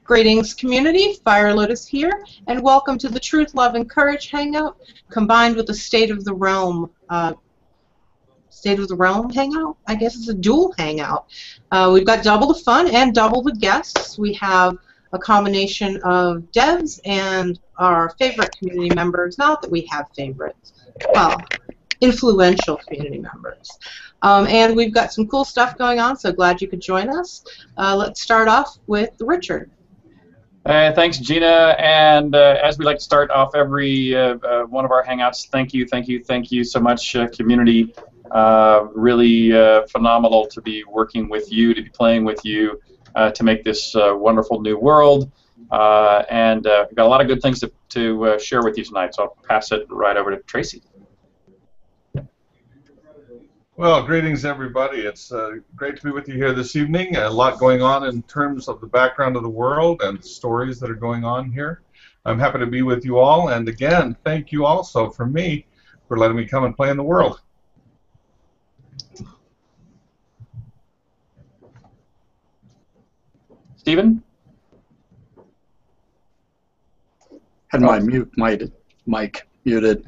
Greetings, community. Fire Lotus here, and welcome to the Truth, Love, and Courage Hangout, combined with the State of the Realm hangout. I guess it's a dual hangout. We've got double the fun and double the guests. We have a combination of devs and our favorite community members. Not that we have favorites. Well, influential community members. And we've got some cool stuff going on, so glad you could join us. Let's start off with Richard. Thanks, Gina. And as we like to start off every one of our hangouts, thank you so much, community. Really phenomenal to be working with you, to be playing with you, to make this wonderful new world. And we've got a lot of good things to share with you tonight, so I'll pass it right over to Tracy. Well, greetings, everybody. It's great to be with you here this evening. A lot going on in terms of the background of the world and stories that are going on here. I'm happy to be with you all, and again, thank you also from me for letting me come and play in the world. Stephen? Had my mic muted.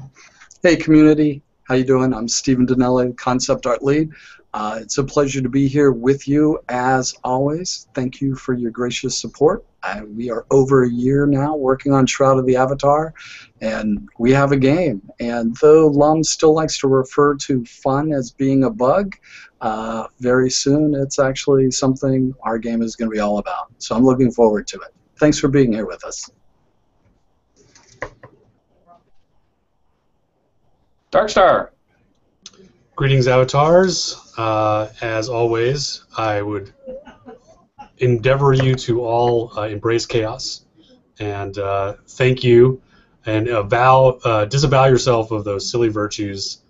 Hey, community. How you doing? I'm Stephen Dinelli, Concept Art Lead. It's a pleasure to be here with you as always. Thank you for your gracious support. We are over a year now working on Shroud of the Avatar, and we have a game. And though Lum still likes to refer to fun as being a bug, very soon it's actually something our game is going to be all about. So I'm looking forward to it. Thanks for being here with us. Darkstar. Greetings, Avatars. As always, I would endeavor you to all embrace chaos, and thank you, and disavow yourself of those silly virtues.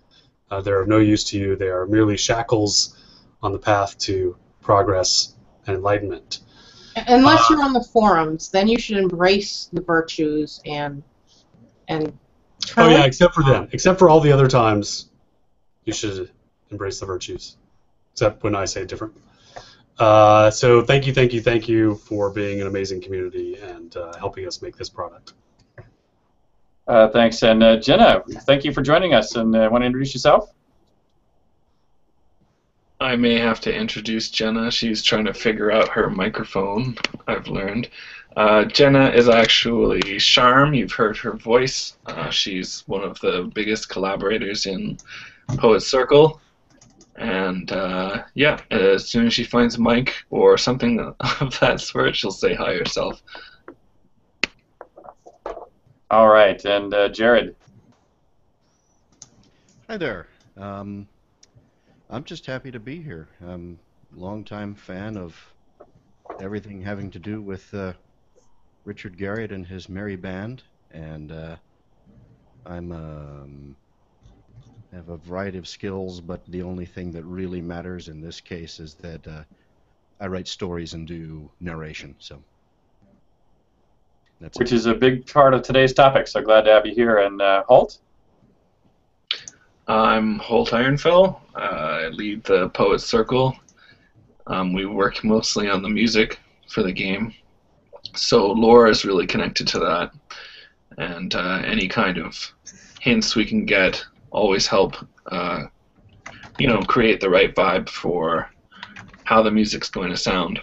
They're of no use to you. They are merely shackles on the path to progress and enlightenment. Unless you're on the forums, then you should embrace the virtues and Oh yeah, except for them. Except for all the other times, you should embrace the virtues. Except when I say it different. So thank you for being an amazing community and helping us make this product. Thanks, and Jenna, thank you for joining us. And want to introduce yourself? I may have to introduce Jenna. She's trying to figure out her microphone, I've learned. Jenna is actually Charm. You've heard her voice. She's one of the biggest collaborators in Poet's Circle. And yeah, as soon as she finds a mic or something of that sort, she'll say hi herself. All right, and Jared. Hi there. I'm just happy to be here. I'm a longtime fan of everything having to do with Richard Garriott and his merry band, and I'm have a variety of skills, but the only thing that really matters in this case is that I write stories and do narration. So that's which is a big part of today's topic. So glad to have you here. And Holt. I'm Holt Ironfell. I lead the Poet's Circle. We work mostly on the music for the game. So lore is really connected to that, and any kind of hints we can get always help, you know, create the right vibe for how the music's going to sound,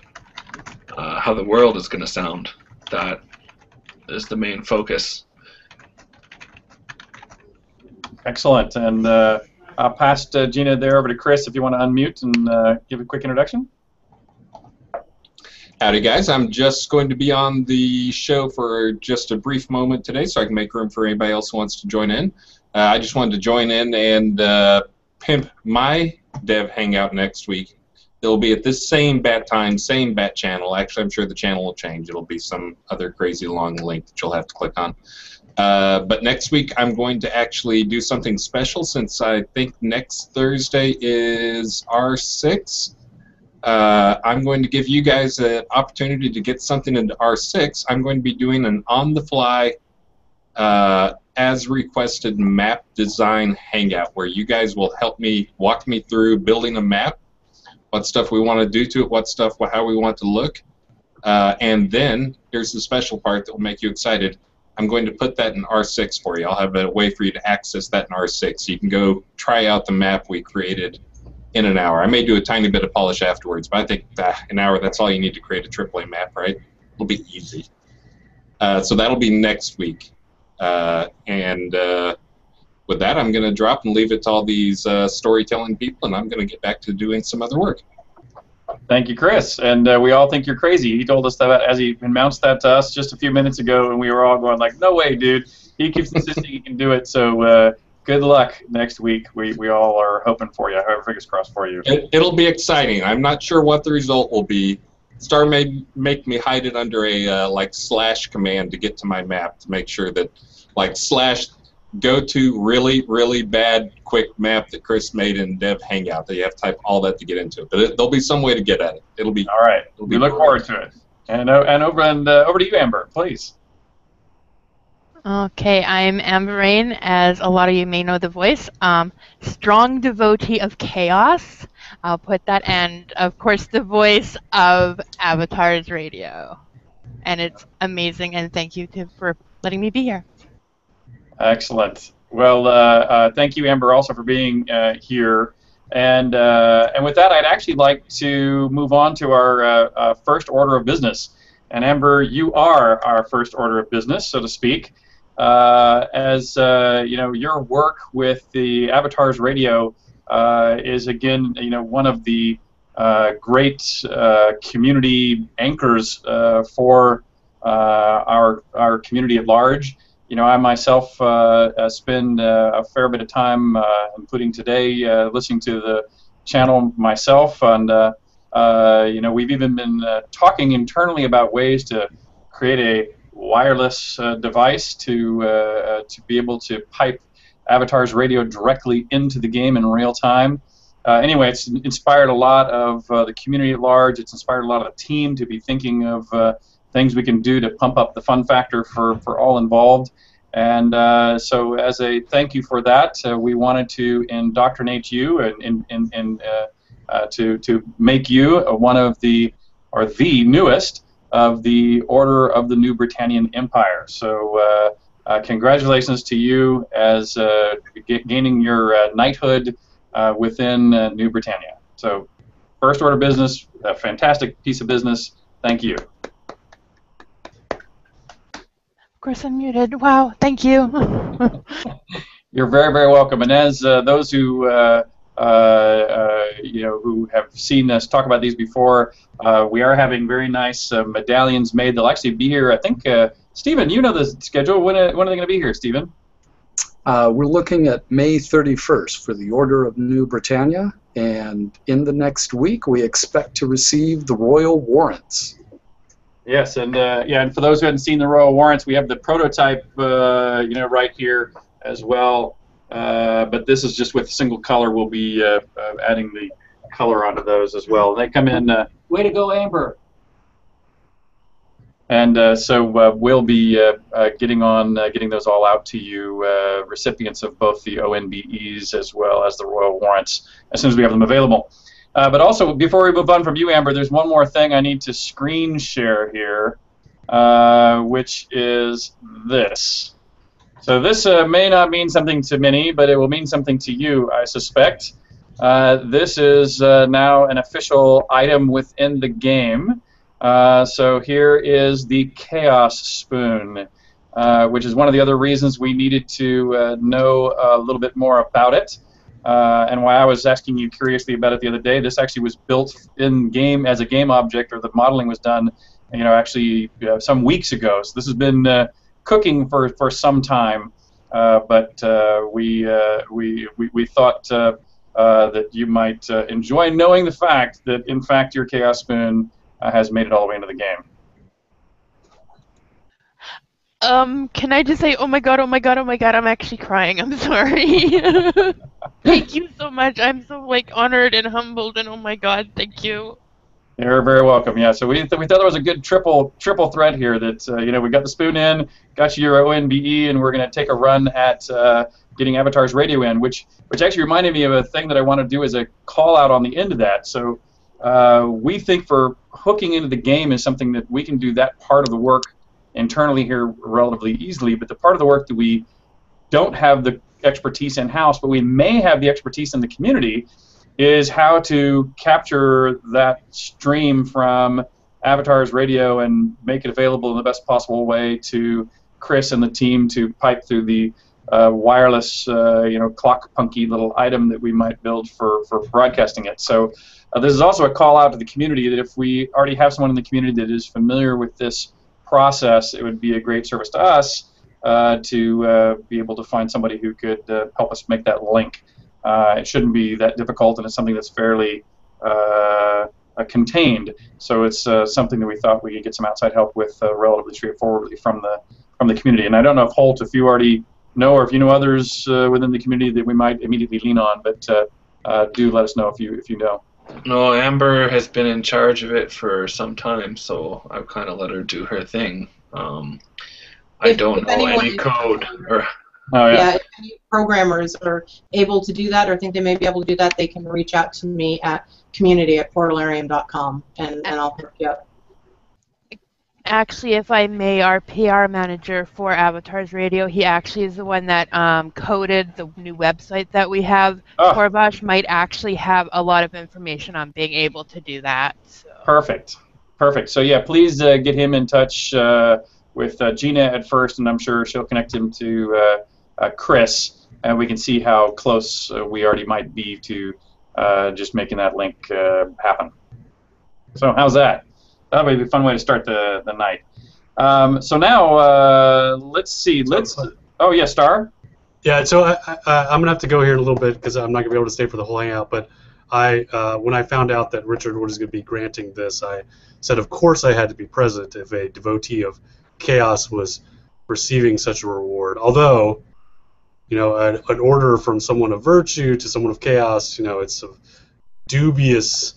how the world is going to sound. That is the main focus. Excellent, and I'll pass Gina there over to Chris if you want to unmute and give a quick introduction. Howdy guys, I'm just going to be on the show for just a brief moment today so I can make room for anybody else who wants to join in. I just wanted to join in and pimp my dev hangout next week. It'll be at this same bat time, same bat channel. Actually, I'm sure the channel will change. It'll be some other crazy long link that you'll have to click on. But next week I'm going to actually do something special since I think next Thursday is R6. I'm going to give you guys an opportunity to get something into R6. I'm going to be doing an on-the-fly, as requested map design hangout where you guys will help me, walk me through building a map, what stuff we want to do to it, what stuff, how we want it to look. And then here's the special part that will make you excited. I'm going to put that in R6 for you. I'll have a way for you to access that in R6. So you can go try out the map we created in an hour. I may do a tiny bit of polish afterwards, but I think an hour, that's all you need to create a AAA map, right? It'll be easy. So that'll be next week. With that, I'm going to drop and leave it to all these storytelling people, and I'm going to get back to doing some other work. Thank you, Chris. And we all think you're crazy. He told us that as he announced that to us just a few minutes ago, and we were all going like, no way, dude. He keeps insisting he can do it, so good luck next week. We all are hoping for you. However, fingers crossed for you. It'll be exciting. I'm not sure what the result will be. Star may make me hide it under a / command to get to my map to make sure that / go to really, really bad quick map that Chris made in Dev Hangout that you have to type all that to get into it. But there'll be some way to get at it. It'll be all right. We look forward to it. And over to you, Amber, please. Okay, I'm Amber Rain, as a lot of you may know the voice. Strong devotee of chaos. I'll put that, and of course the voice of Avatar's Radio. And it's amazing, and thank you for letting me be here. Excellent. Well, thank you, Amber, also for being here. And with that, I'd actually like to move on to our first order of business. And Amber, you are our first order of business, so to speak. As you know, your work with the Avatars Radio is again, one of the great community anchors for our community at large. I myself spend a fair bit of time, including today, listening to the channel myself, and we've even been talking internally about ways to create a wireless device to be able to pipe Avatar's Radio directly into the game in real time. Anyway, it's inspired a lot of the community at large. It's inspired a lot of the team to be thinking of things we can do to pump up the fun factor for all involved. And so as a thank you for that, we wanted to indoctrinate you and to make you one of the newest of the Order of the New Britannian Empire. So congratulations to you as gaining your knighthood within New Britannia. So first order of business, a fantastic piece of business. Thank you. Of course I'm muted. Wow, thank you. You're very, very welcome. And as those who who have seen us talk about these before, we are having very nice medallions made. They'll actually be here, I think, Stephen, you know the schedule. When are they going to be here, Stephen? We're looking at May 31st for the Order of New Britannia, and in the next week we expect to receive the Royal Warrants. Yes, and and for those who haven't seen the Royal Warrants, we have the prototype, right here as well. But this is just with single color. We'll be adding the color onto those as well. They come in. Way to go, Amber! And so we'll be getting those all out to you, recipients of both the ONBEs as well as the Royal Warrants, as soon as we have them available. But also, before we move on from you, Amber, there's one more thing I need to screen share here, which is this. So this may not mean something to many, but it will mean something to you, I suspect. This is now an official item within the game. So here is the Chaos Spoon, which is one of the other reasons we needed to know a little bit more about it. And why I was asking you curiously about it the other day, this actually was built in game as a game object, or the modeling was done, actually some weeks ago. So this has been cooking for some time, but we thought that you might enjoy knowing the fact that, in fact, your Chaos Spoon has made it all the way into the game. Can I just say, oh my god, oh my god, oh my god, I'm actually crying. I'm sorry. Thank you so much. I'm so honored and humbled, and oh my god, thank you. You're very welcome. Yeah, so we thought there was a good triple thread here. That we got the spoon in, got you your ONBE, and we're going to take a run at getting Avatar's Radio in, which actually reminded me of a thing that I want to do as a call out on the end of that. So we think for hooking into the game is something that we can do that part of the work internally here relatively easily, but the part of the work that we don't have the expertise in-house, but we may have the expertise in the community, is how to capture that stream from Avatars Radio and make it available in the best possible way to Chris and the team to pipe through the wireless, clock-punky little item that we might build for broadcasting it. So this is also a call out to the community that if we already have someone in the community that is familiar with this process, it would be a great service to us to be able to find somebody who could help us make that link. It shouldn't be that difficult, and it's something that's fairly contained. So it's something that we thought we could get some outside help with relatively straightforwardly from the community. And I don't know if Holt, if you already know, or if you know others within the community that we might immediately lean on, but do let us know if you know. No, Amber has been in charge of it for some time, so I've kind of let her do her thing. I don't know any code. If any programmers are able to do that or think they may be able to do that, they can reach out to me at community@portalarium.com, and I'll hook you up. Actually, if I may, our PR manager for Avatars Radio, he actually is the one that coded the new website that we have. Korvash might actually have a lot of information on being able to do that. So. Perfect. So yeah, please get him in touch with Gina at first, and I'm sure she'll connect him to Chris, and we can see how close we already might be to just making that link happen. So how's that? That would be a fun way to start the night. So now, let's see. Oh, yeah, Star? Yeah, so I'm going to have to go here in a little bit because I'm not going to be able to stay for the whole hangout. But when I found out that Richard was going to be granting this, I said, of course, I had to be present if a devotee of chaos was receiving such a reward. Although, an order from someone of virtue to someone of chaos, it's of dubious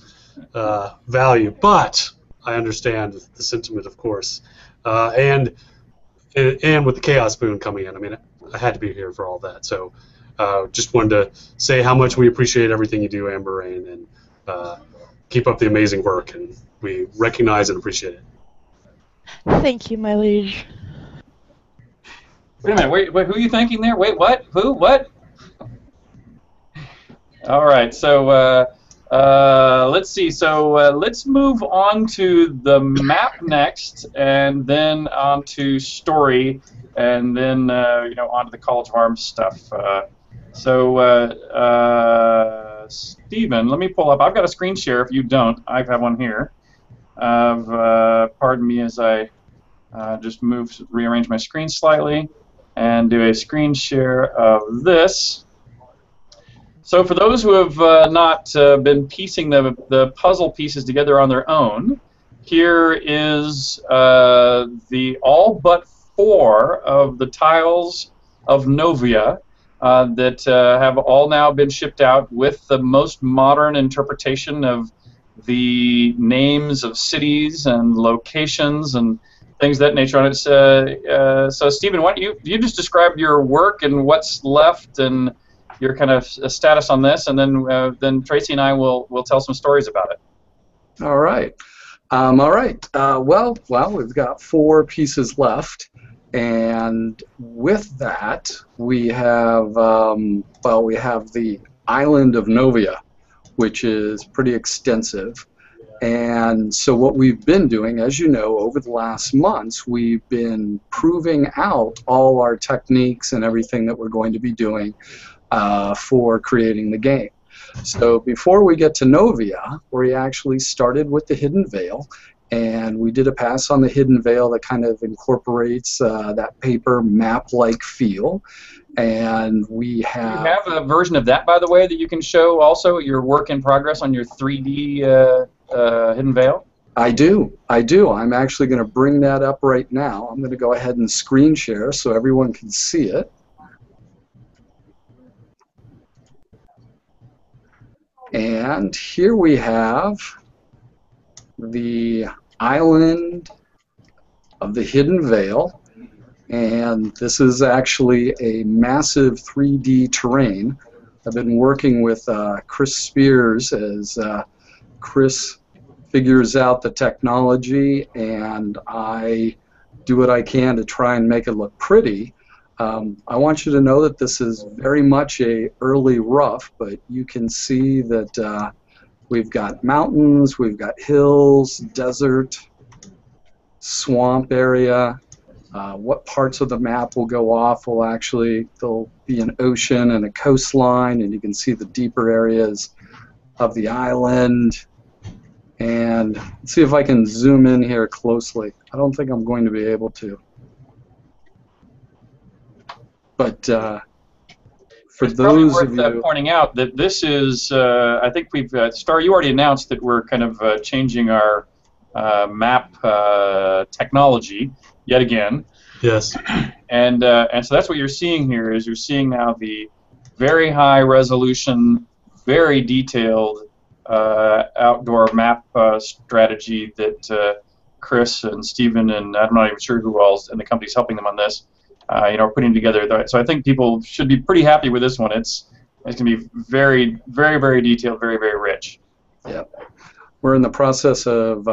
value. But I understand the sentiment, of course, and with the Chaos Boon coming in, I mean, I had to be here for all that. So, just wanted to say how much we appreciate everything you do, Amber Rain, and keep up the amazing work, and we recognize and appreciate it. Thank you, my liege. Wait a minute. Wait, who are you thanking there? Wait, what? Who? What? All right. So. Let's see. So let's move on to the map next, and then on to story, and then on to the College of Arms stuff. Stephen, let me pull up. I've got a screen share. If you don't, I have one here. Pardon me as I just rearrange my screen slightly, and do a screen share of this. So for those who have not been piecing the puzzle pieces together on their own, here is the all but 4 of the tiles of Novia that have all now been shipped out with the most modern interpretation of the names of cities and locations and things of that nature on it. So Stephen, why don't you just describe your work and what's left and your kind of status on this, and then Tracy and I will tell some stories about it. All right. Well, we've got 4 pieces left, and with that, we have the island of Novia, which is pretty extensive. And so what we've been doing, as you know, over the last months, we've been proving out all our techniques and everything that we're going to be doing for creating the game. So before we get to Novia, we actually started with the Hidden Veil, and we did a pass on the Hidden Veil that kind of incorporates that paper map-like feel. And we have... Do you have a version of that, by the way, that you can show also your work in progress on your 3D Hidden Veil? I do. I'm actually going to bring that up right now. I'm going to go ahead and screen share so everyone can see it. And here we have the island of the Hidden Veil, and this is actually a massive 3D terrain. I've been working with Chris Spears as Chris figures out the technology and I do what I can to try and make it look pretty. I want you to know that this is very much a early rough, but you can see that we've got mountains, we've got hills, desert, swamp area. What parts of the map will go off will actually, there'll be an ocean and a coastline, and you can see the deeper areas of the island. And let's see if I can zoom in here closely. I don't think I'm going to be able to. But for it's those probably of worth you pointing out that this is, I think we've, Star, you already announced that we're kind of changing our map technology yet again. Yes. And so that's what you're seeing here, is you're seeing now the very high resolution, very detailed outdoor map strategy that Chris and Stephen and I'm not even sure who else in the company's helping them on this, are putting together. So I think people should be pretty happy with this one. It's going to be very, very, very detailed, very, very rich. Yep. We're in the process of,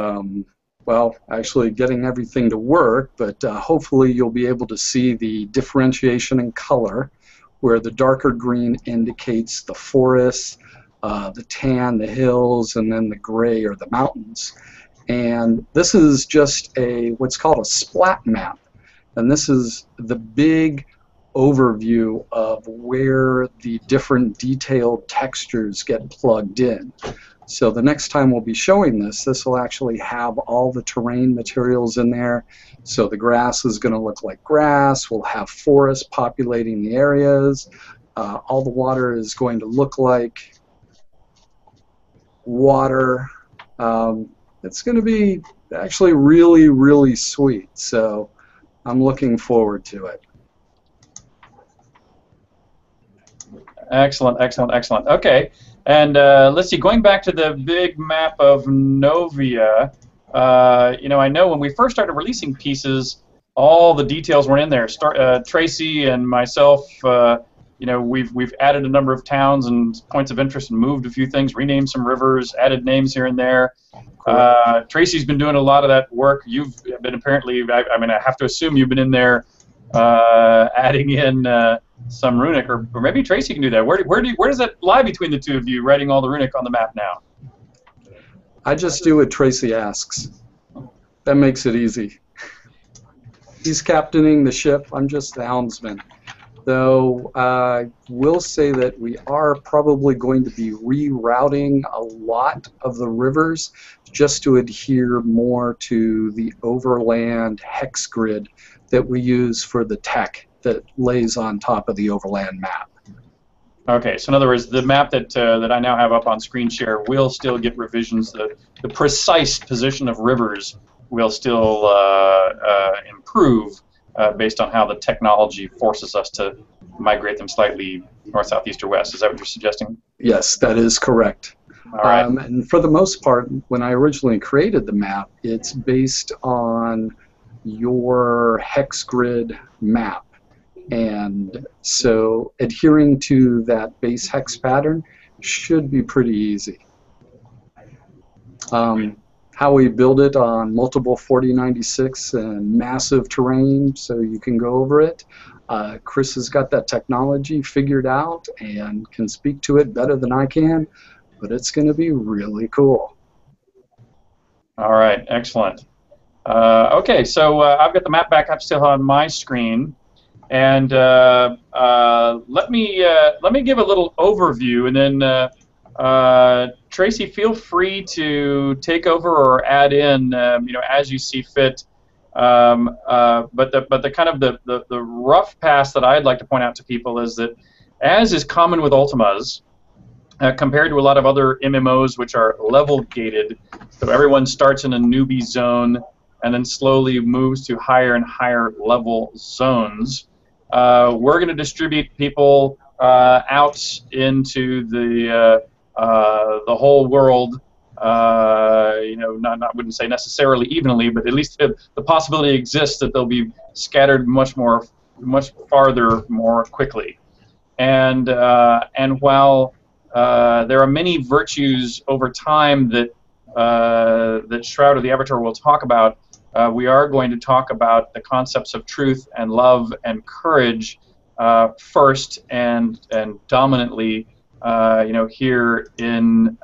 well, actually getting everything to work, but hopefully you'll be able to see the differentiation in color, where the darker green indicates the forests, the tan, the hills, and then the gray are the mountains. And this is just what's called a splat map. And this is the big overview of where the different detailed textures get plugged in. So the next time we'll be showing this will actually have all the terrain materials in there. So the grass is going to look like grass. We'll have forests populating the areas. All the water is going to look like water. It's going to be actually really, really sweet. So I'm looking forward to it. Excellent, excellent, excellent. Okay, and let's see. Going back to the big map of Novia, I know when we first started releasing pieces, all the details weren't in there. Tracy and myself, we've added a number of towns and points of interest and moved a few things, renamed some rivers, added names here and there. Tracy's been doing a lot of that work. You've been apparently, I have to assume you've been in there adding in some runic, or maybe Tracy can do that. Where does that lie between the two of you, writing all the runic on the map now? I just do what Tracy asks. That makes it easy. He's captaining the ship. I'm just the helmsman. Though I will say that we are probably going to be rerouting a lot of the rivers just to adhere more to the overland hex grid that we use for the tech that lays on top of the overland map. Okay, so in other words, the map that I now have up on screen share will still get revisions. The precise position of rivers will still improve based on how the technology forces us to migrate them slightly north, south, east, or west. Is that what you're suggesting? Yes, that is correct. All right. And for the most part, when I originally created the map, it's based on your hex grid map. And so adhering to that base hex pattern should be pretty easy. How we build it on multiple 4096 and massive terrain so you can go over it. Chris has got that technology figured out and can speak to it better than I can, but it's going to be really cool. All right, excellent. Okay, so I've got the map back up still on my screen. And let me give a little overview, and then Tracy, feel free to take over or add in, as you see fit. But the kind of the rough pass that I'd like to point out to people is that, as is common with Ultimas, compared to a lot of other MMOs which are level gated, so everyone starts in a newbie zone and then slowly moves to higher and higher level zones. We're going to distribute people out into the whole world. I wouldn't say necessarily evenly, but at least the possibility exists that they'll be scattered much farther more quickly. And while there are many virtues over time that that Shroud of the Avatar will talk about, we are going to talk about the concepts of truth and love and courage first and dominantly, here in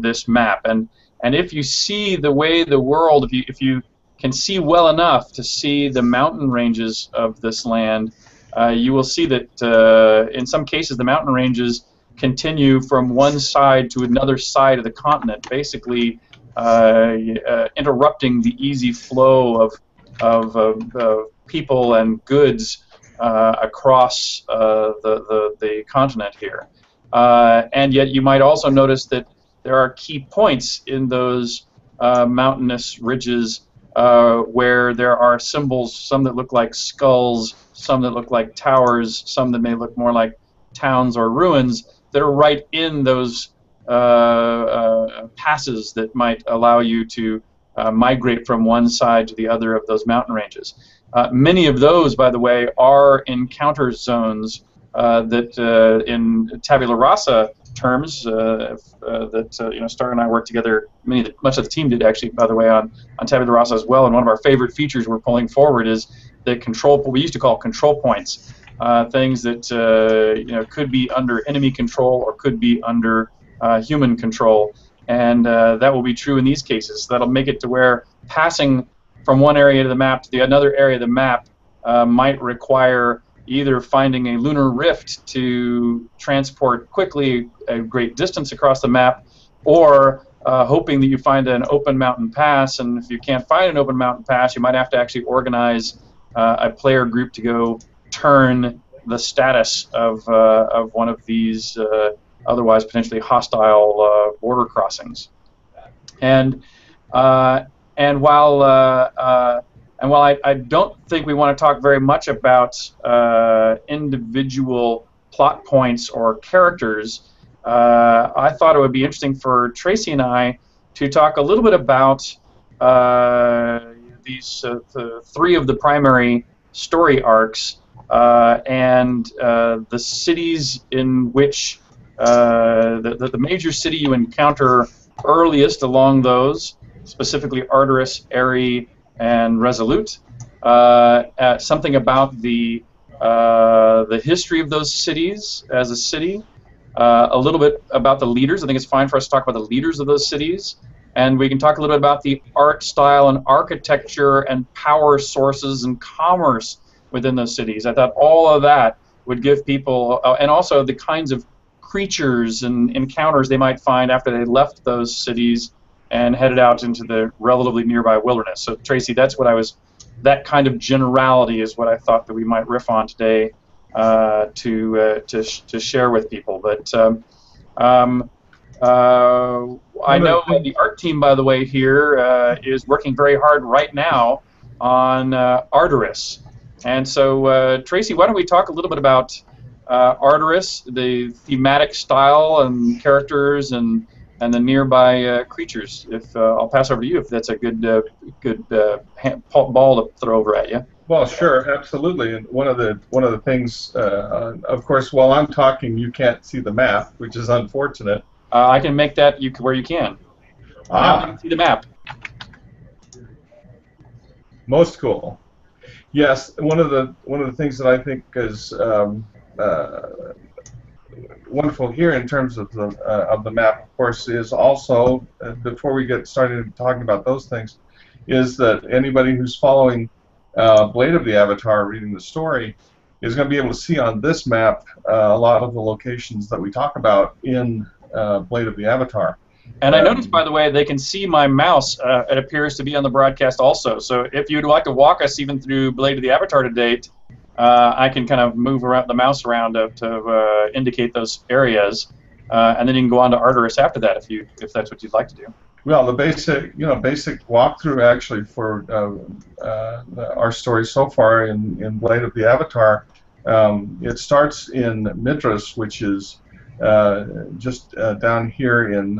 this map. And if you see the way the world, if you can see well enough to see the mountain ranges of this land, you will see that in some cases the mountain ranges continue from one side to another side of the continent, basically interrupting the easy flow of people and goods across the continent here. And yet you might also notice that there are key points in those mountainous ridges where there are symbols, some that look like skulls, some that look like towers, some that may look more like towns or ruins, that are right in those passes that might allow you to migrate from one side to the other of those mountain ranges. Many of those, by the way, are encounter zones that in tabula rasa terms Star and I worked together, much of the team did actually, by the way, on tabula rasa as well, and one of our favorite features we're pulling forward is the control, what we used to call control points, things that could be under enemy control or could be under human control, and that will be true in these cases. That'll make it to where passing from one area of the map to the another area of the map might require either finding a lunar rift to transport quickly a great distance across the map, or hoping that you find an open mountain pass, and if you can't find an open mountain pass, you might have to actually organize a player group to go turn the status of one of these otherwise potentially hostile border crossings. And while I don't think we want to talk very much about individual plot points or characters, I thought it would be interesting for Tracy and I to talk a little bit about these three of the primary story arcs and the cities in which the major city you encounter earliest along those, specifically Arteris, Aerie, and Resolute. Something about the history of those cities as a city. A little bit about the leaders. I think it's fine for us to talk about the leaders of those cities. And we can talk a little bit about the art style and architecture and power sources and commerce within those cities. I thought all of that would give people, and also the kinds of creatures and encounters they might find after they left those cities and headed out into the relatively nearby wilderness. So Tracy, that's what that kind of generality is what I thought that we might riff on today to share with people. But I know the art team, by the way, here is working very hard right now on Arteris. And so Tracy, why don't we talk a little bit about Arteris, the thematic style and characters and the nearby creatures. If I'll pass over to you if that's a good ball to throw over at you. Well, sure, absolutely. And one of the things, of course, while I'm talking, you can't see the map, which is unfortunate. I can make that where you can. Now you can see the map. Most cool. Yes, one of the things that I think is wonderful here in terms of the map, of course, is also before we get started talking about those things, is that anybody who's following Blade of the Avatar, reading the story, is going to be able to see on this map a lot of the locations that we talk about in Blade of the Avatar. And I noticed, by the way, they can see my mouse. It appears to be on the broadcast also. So if you'd like to walk us even through Blade of the Avatar to date, I can kind of move the mouse around to indicate those areas, and then you can go on to Arteris after that if that's what you'd like to do. Well, the basic walkthrough actually for our story so far in Blade of the Avatar, it starts in Midras, which is just down here in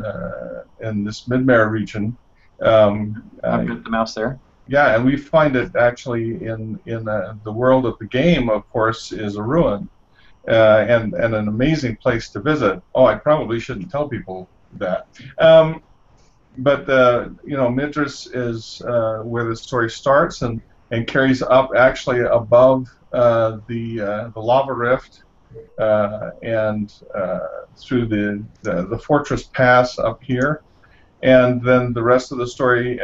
this Midmare region. I've got the mouse there. Yeah, and we find it actually in the world of the game, of course, is a ruin, and an amazing place to visit. Oh, I probably shouldn't tell people that. But you know, Mithras is where the story starts and carries up actually above the lava rift and through the fortress pass up here, and then the rest of the story.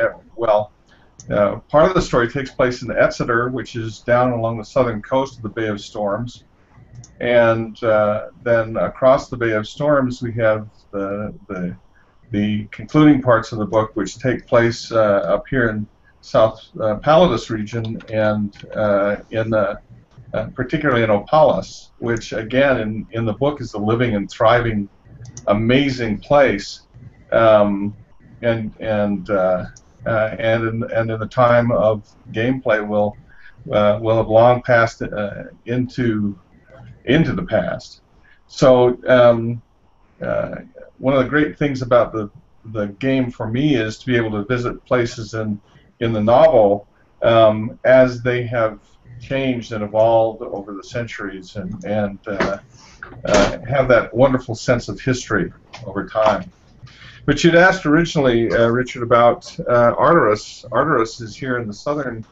Part of the story takes place in Exeter, which is down along the southern coast of the Bay of Storms, and then across the Bay of Storms we have the concluding parts of the book, which take place up here in South Palladus region, and particularly in Opalis, which again in the book is a living and thriving, amazing place, and in the time of gameplay will have long passed into the past. So one of the great things about the game for me is to be able to visit places in the novel as they have changed and evolved over the centuries, and have that wonderful sense of history over time. But you'd asked originally, Richard, about Arteris. Arteris is here in the southern,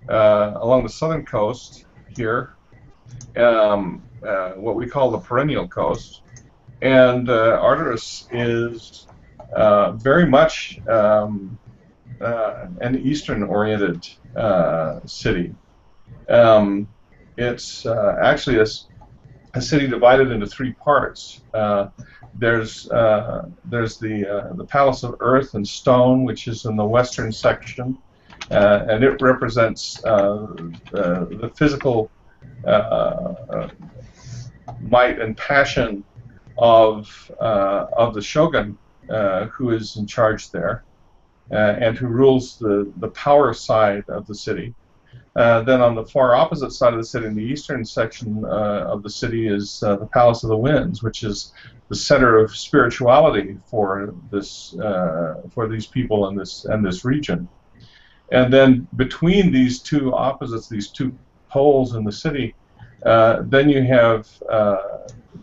along the southern coast here, what we call the perennial coast. And Arteris is very much an Eastern-oriented city. It's actually a city divided into three parts. There's the Palace of Earth and Stone, which is in the western section, and it represents the physical might and passion of the shogun, who is in charge there, and who rules the power side of the city. Then on the far opposite side of the city, in the eastern section of the city, is the Palace of the Winds, which is the center of spirituality for these people in this region. And then between these two opposites, these two poles in the city, then you have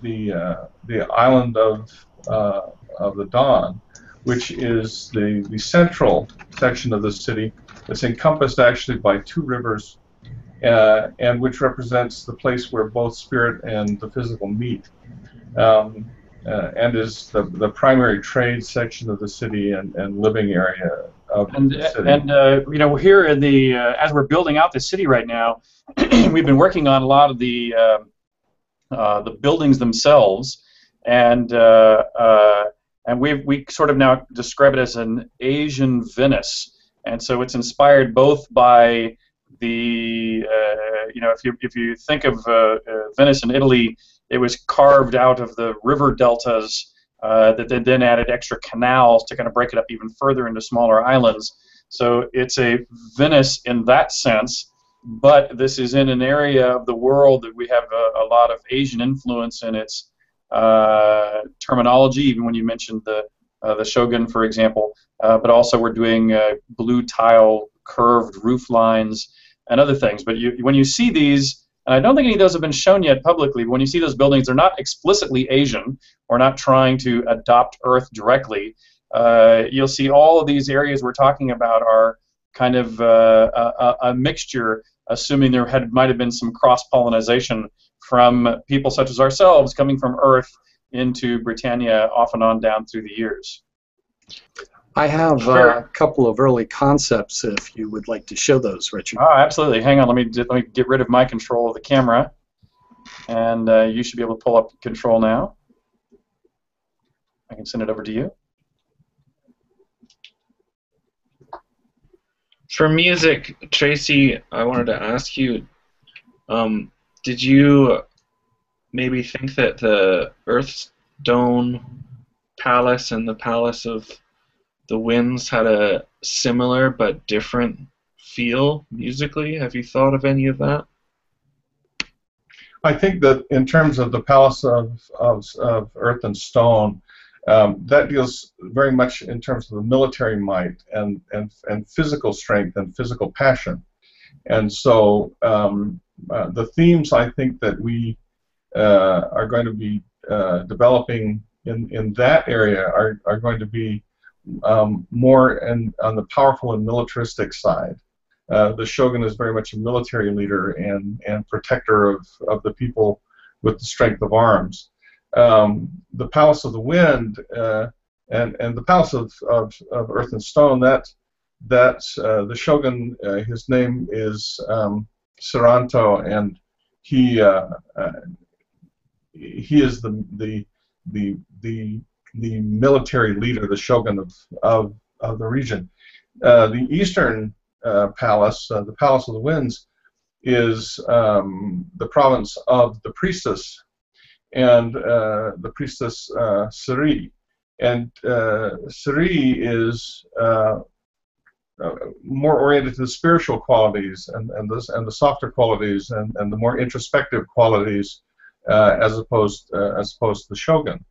the island of the Dawn, which is the central section of the city. It's encompassed actually by two rivers, and which represents the place where both spirit and the physical meet, and is the primary trade section of the city and living area of the city. And you know, here in the as we're building out the city right now, we've been working on a lot of the buildings themselves, and we sort of now describe it as an Asian Venice. And so it's inspired both by the, you know, if you think of Venice in Italy, it was carved out of the river deltas that they then added extra canals to kind of break it up even further into smaller islands. So it's a Venice in that sense, but this is in an area of the world that we have a lot of Asian influence in its terminology, even when you mentioned the shogun, for example, but also we're doing blue tile curved roof lines and other things. But when you see these, and I don't think any of those have been shown yet publicly, but when you see those buildings, they're not explicitly Asian or not trying to adopt Earth directly. You'll see all of these areas we're talking about are kind of a mixture, assuming there might have been some cross-pollinization from people such as ourselves coming from Earth into Britannia off and on down through the years. I have a couple of early concepts if you would like to show those, Richard. Oh, absolutely. Hang on, let me get rid of my control of the camera, and you should be able to pull up control now. I can send it over to you. For music, Tracy, I wanted to ask you, did you maybe think that the Earthstone Palace and the Palace of the Winds had a similar but different feel musically? Have you thought of any of that? I think that in terms of the Palace of Earth and Stone, that deals very much in terms of the military might and physical strength and physical passion. And so the themes I think that we are going to be developing in that area are going to be more on the powerful and militaristic side. The shogun is very much a military leader and protector of the people with the strength of arms. The Palace of the Wind and the Palace of Earth and Stone, the shogun, his name is Saranto, and he is the military leader, the shogun of the region. The Eastern Palace, the Palace of the Winds, is the province of the priestess, and the priestess Siri. And Siri is more oriented to the spiritual qualities and the softer qualities and the more introspective qualities as opposed to the shogun.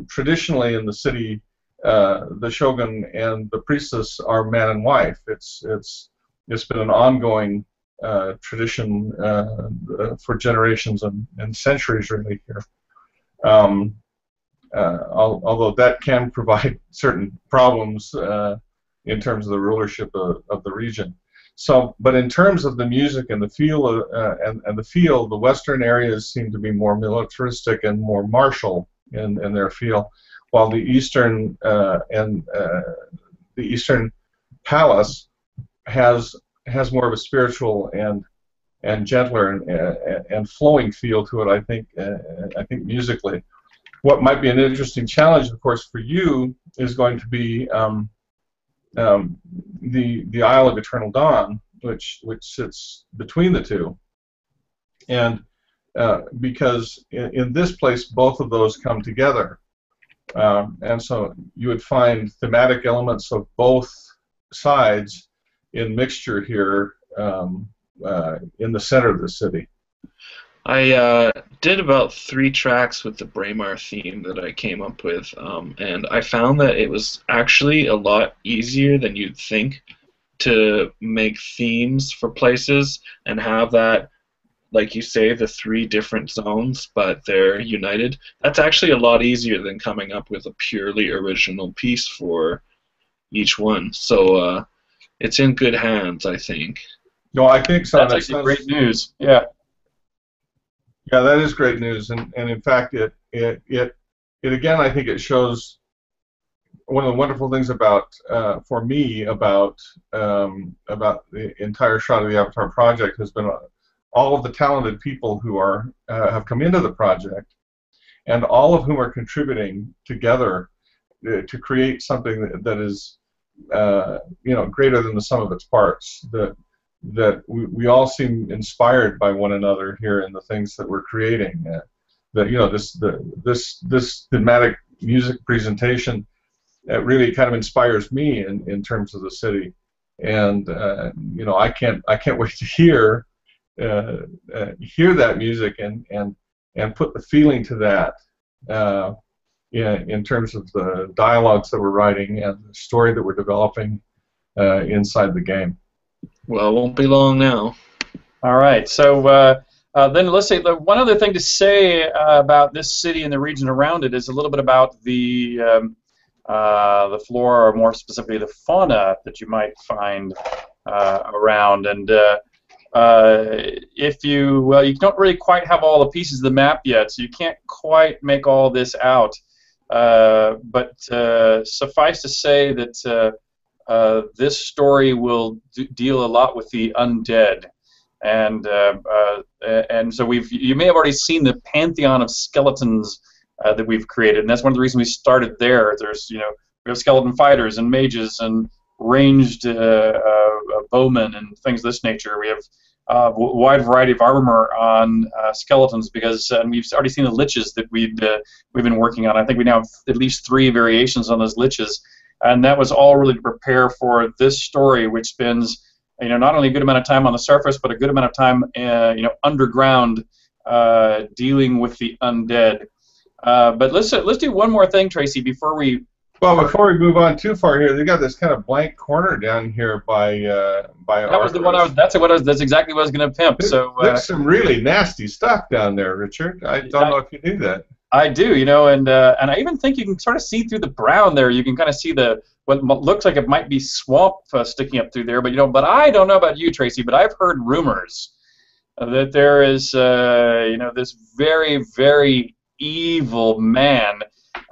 Traditionally in the city, the shogun and the priestess are man and wife. It's been an ongoing tradition for generations and centuries, really, here. Although that can provide certain problems in terms of the rulership of the region. So, but in terms of the music and the feel, the Western areas seem to be more militaristic and more martial in their feel, while the Eastern the Eastern Palace has more of a spiritual and gentler and flowing feel to it. I think musically. What might be an interesting challenge, of course, for you is going to be the Isle of Eternal Dawn, which sits between the two, and because in this place both of those come together, and so you would find thematic elements of both sides in mixture here in the center of the city. I did about 3 tracks with the Braemar theme that I came up with, and I found that it was actually a lot easier than you'd think to make themes for places and have that, like you say, the 3 different zones, but they're united. That's actually a lot easier than coming up with a purely original piece for each one. So it's in good hands, I think. No, I think so. That's actually great news. Yeah. Yeah, that is great news, and in fact, it again, I think it shows one of the wonderful things about for me about the entire Shroud of the Avatar project has been all of the talented people who have come into the project, and all of whom are contributing together to create something that is greater than the sum of its parts. That we all seem inspired by one another here in the things that we're creating. This thematic music presentation really kind of inspires me in terms of the city, and I can't wait to hear that music and put the feeling to that in terms of the dialogues that we're writing and the story that we're developing inside the game. Well, it won't be long now. All right. So then let's say the one other thing to say about this city and the region around it is a little bit about the flora, or more specifically the fauna that you might find around. And you don't really quite have all the pieces of the map yet, so you can't quite make all this out. But suffice to say that this story will deal a lot with the undead, and so you may have already seen the pantheon of skeletons that we've created, and that's one of the reasons we started there. There's we have skeleton fighters and mages and ranged bowmen and things of this nature. We have a wide variety of armor on skeletons because we've already seen the liches that we've been working on. I think we now have at least 3 variations on those liches. And that was all really to prepare for this story, which spends, not only a good amount of time on the surface, but a good amount of time, underground, dealing with the undead. But let's do one more thing, Tracy, before we. Well, before we move on too far here, they got this kind of blank corner down here by That Arteris. was the one That's exactly what I was going to pimp. So there's some really nasty stuff down there, Richard. I don't know if you knew that. I do, you know, and I even think you can sort of see through the brown there. You can kind of see what looks like it might be swamp sticking up through there. But but I don't know about you, Tracy, but I've heard rumors that there is this very, very evil man.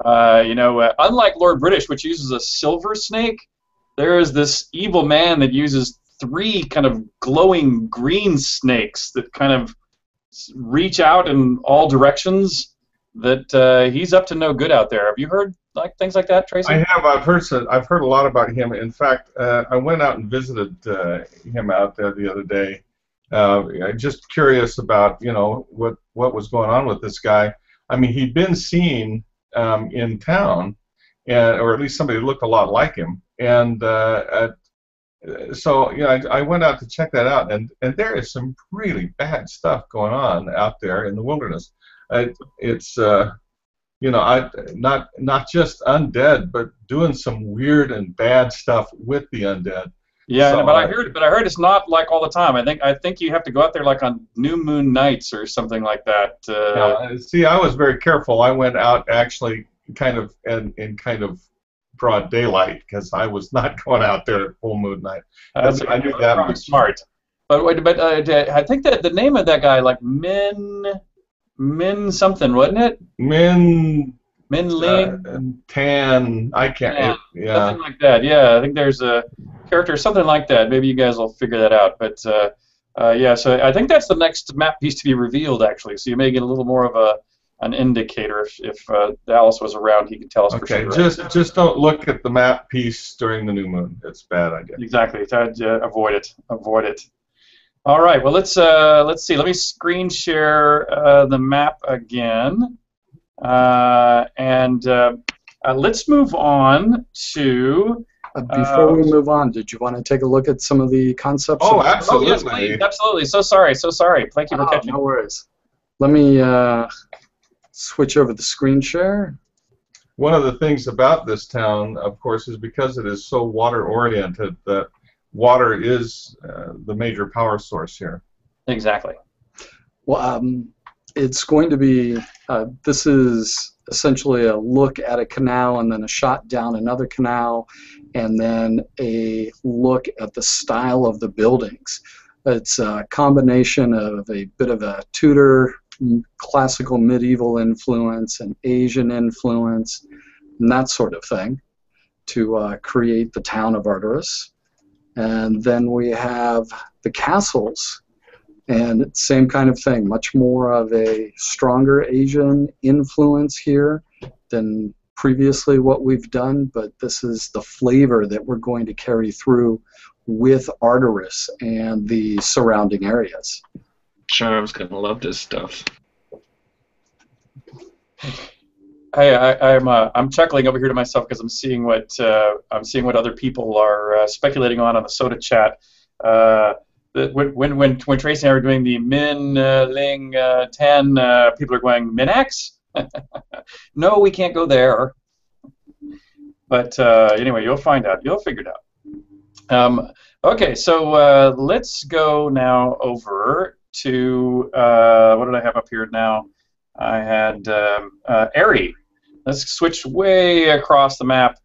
Unlike Lord British, which uses a silver snake, there is this evil man that uses 3 kind of glowing green snakes that kind of reach out in all directions. That he's up to no good out there. Have you heard things like that, Tracy? I have. I've heard a lot about him. In fact, I went out and visited him out there the other day. I'm just curious about what was going on with this guy. I mean, he'd been seen in town, or at least somebody looked a lot like him, and so I went out to check that out, and there is some really bad stuff going on out there in the wilderness. It's not just undead, but doing some weird and bad stuff with the undead. Yeah, so, but I heard it's not like all the time. I think you have to go out there like on new moon nights or something like that. See, I was very careful. I went out actually kind of in kind of broad daylight because I was not going out there at full moon night. I knew that much. Smart. But I think that the name of that guy, like Min something, wasn't it? Min Ling? Tan. I can't. Yeah. Something like that. Yeah, I think there's a character, something like that. Maybe you guys will figure that out. But yeah, so I think that's the next map piece to be revealed, actually. So you may get a little more of an indicator. If Dallas was around, he could tell us for sure. Okay, just don't look at the map piece during the new moon. It's a bad idea. Exactly. Avoid it. Avoid it. All right. Well, let's see. Let me screen share the map again, and let's move on to. Before we move on, did you want to take a look at some of the concepts? Oh, absolutely. Oh, yes, please. Absolutely. So sorry. Thank you for catching. No worries. Let me switch over the screen share. One of the things about this town, of course, is because it is so water-oriented that water is the major power source here. Exactly. Well, it's going to be, this is essentially a look at a canal and then a shot down another canal and then a look at the style of the buildings. It's a combination of a bit of a Tudor, classical medieval influence and Asian influence and that sort of thing to create the town of Arteris. And then we have the castles, and same kind of thing, much more of a stronger Asian influence here than previously what we've done, but this is the flavor that we're going to carry through with Arteris and the surrounding areas. Charm's gonna love this stuff. I'm chuckling over here to myself because I'm seeing what other people are speculating on the soda chat. When Tracy and I were doing the Min Ling Tan, people are going Minax. No, we can't go there. But anyway, you'll find out. You'll figure it out. Okay, so let's go now over to what did I have up here now? I had Airy. Let's switch way across the map.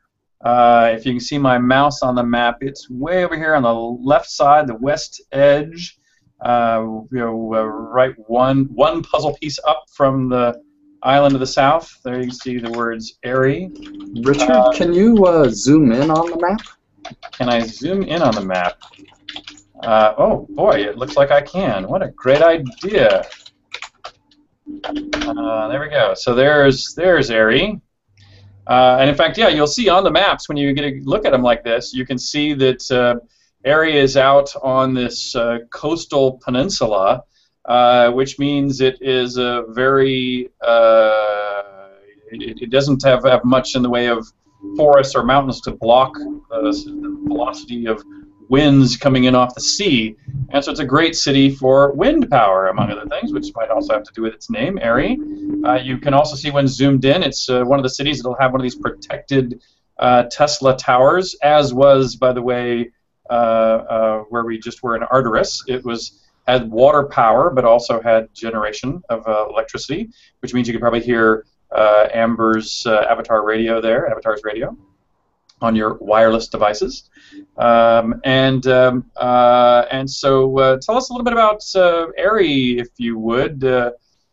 If you can see my mouse on the map, it's way over here on the left side, the west edge. Right one puzzle piece up from the island to the south. There you can see the words Airy. Richard, can you zoom in on the map? Can I zoom in on the map? Oh boy, it looks like I can. What a great idea. There we go. So there's Airy. And in fact, yeah, you'll see on the maps when you get a look at them like this, you can see that Airy is out on this coastal peninsula, which means it is a very it doesn't have much in the way of forests or mountains to block the velocity of winds coming in off the sea, and so it's a great city for wind power, among other things, which might also have to do with its name, Airy. You can also see when zoomed in, it's one of the cities that'll have one of these protected Tesla towers, as was, by the way, where we just were in Arteris. It had water power, but also had generation of electricity, which means you could probably hear Amber's Avatar Radio there, Avatar's Radio, on your wireless devices. And so tell us a little bit about Ari, if you would,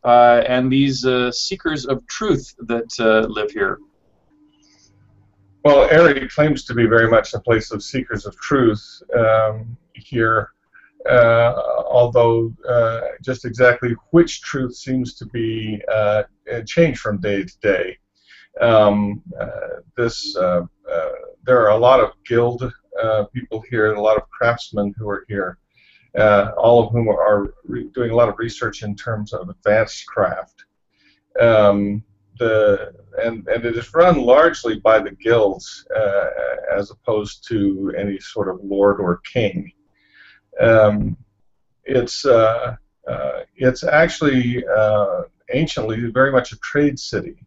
and these seekers of truth that live here. Well, Ari claims to be very much a place of seekers of truth here, although just exactly which truth seems to be changed from day to day. There are a lot of guild people here, a lot of craftsmen who are here, all of whom are doing a lot of research in terms of advanced craft. And it is run largely by the guilds as opposed to any sort of lord or king. It's actually anciently very much a trade city.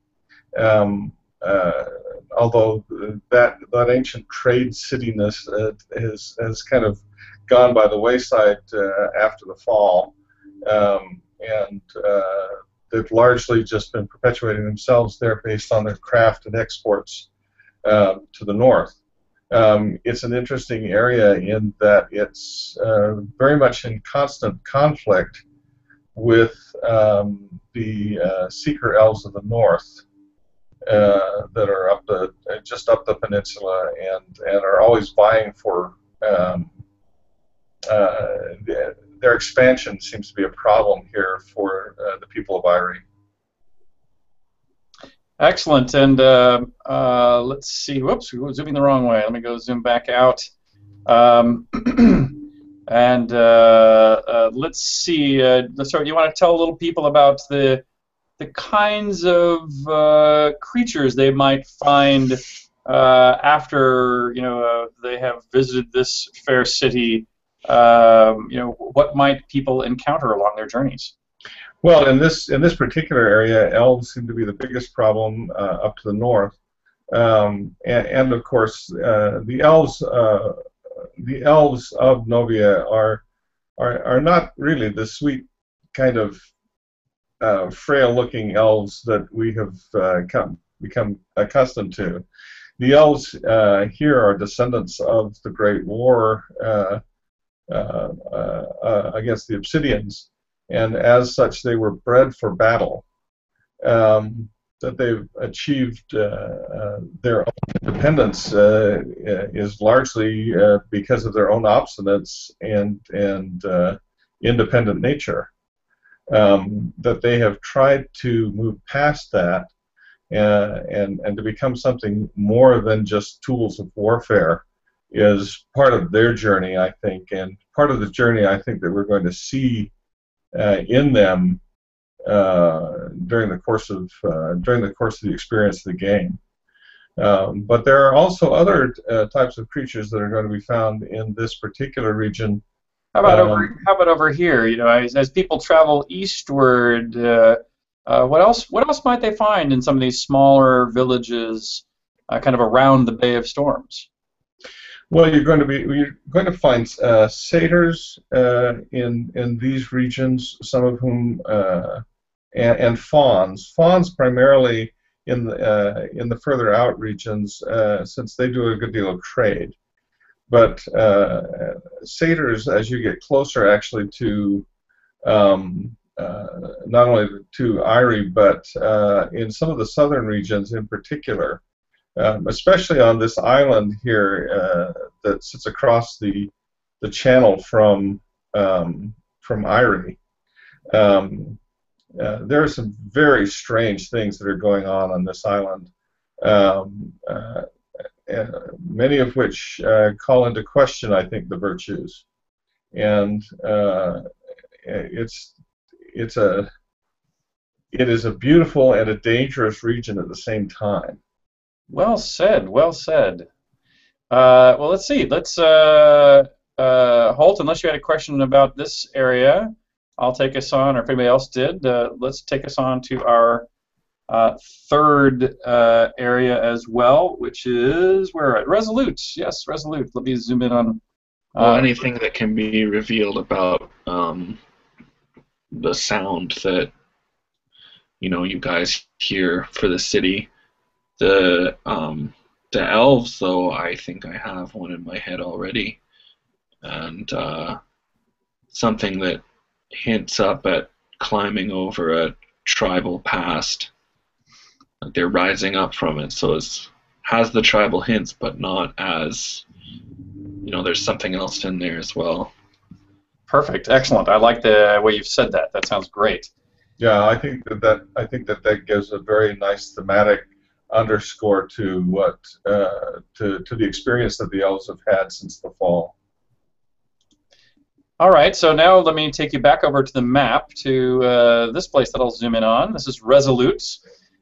Although that ancient trade cityness has kind of gone by the wayside after the fall, and they've largely just been perpetuating themselves there based on their craft and exports to the north. It's an interesting area in that it's very much in constant conflict with the Seeker Elves of the North. That are just up the peninsula and are always vying for their expansion. Seems to be a problem here for the people of Irie. Excellent. And let's see. Whoops, we were zooming the wrong way. Let me go zoom back out. And let's see. So you want to tell little people about the kinds of creatures they might find after they have visited this fair city. What might people encounter along their journeys? Well, in this particular area, elves seem to be the biggest problem up to the north, and of course the elves of Novia are not really the sweet kind of frail-looking elves that we have become accustomed to. The elves here are descendants of the Great War against the Obsidians, and as such they were bred for battle. That they've achieved their own independence is largely because of their own obstinance and independent nature. That they have tried to move past that and to become something more than just tools of warfare is part of their journey, I think, and part of the journey I think that we're going to see in them during the course of the experience of the game. But there are also other types of creatures that are going to be found in this particular region. How about over here? As people travel eastward, what else might they find in some of these smaller villages, kind of around the Bay of Storms? Well, you're going to find satyrs in these regions, some of whom and fawns. Fawns primarily in the further out regions, since they do a good deal of trade. But satyrs, as you get closer, actually to not only to Irie, but in some of the southern regions in particular, especially on this island here that sits across the channel from Irie. There are some very strange things that are going on this island. Many of which call into question, I think, the virtues, and it is a beautiful and a dangerous region at the same time. Well said. Well said. Well, let's see. Let's Holt, unless you had a question about this area, I'll take us on, or if anybody else did, let's take us on to our third area as well, which is where at Resolute. Yes, Resolute. Let me zoom in on. Anything that can be revealed about the sound that you guys here for the city. The elves, though, I think I have one in my head already, and something that hints up at climbing over a tribal past. Like they're rising up from it, so it has the tribal hints, but not as, there's something else in there as well. Perfect, excellent. I like the way you've said that. That sounds great. Yeah, I think that gives a very nice thematic underscore to what to the experience that the elves have had since the fall. All right, so now let me take you back over to the map to this place that I'll zoom in on. This is Resolute,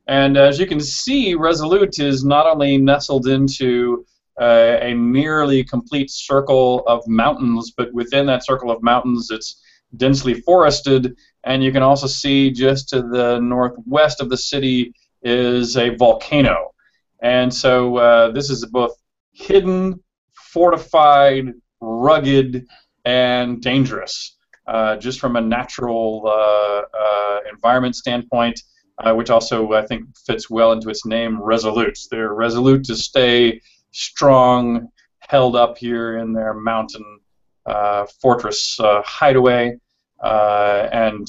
and as you can see, Resolute is not only nestled into a nearly complete circle of mountains, but within that circle of mountains, it's densely forested, and you can also see just to the northwest of the city is a volcano. And so this is both hidden, fortified, rugged, and dangerous, just from a natural environment standpoint, which also I think fits well into its name, Resolute. They're resolute to stay strong, held up here in their mountain fortress hideaway, and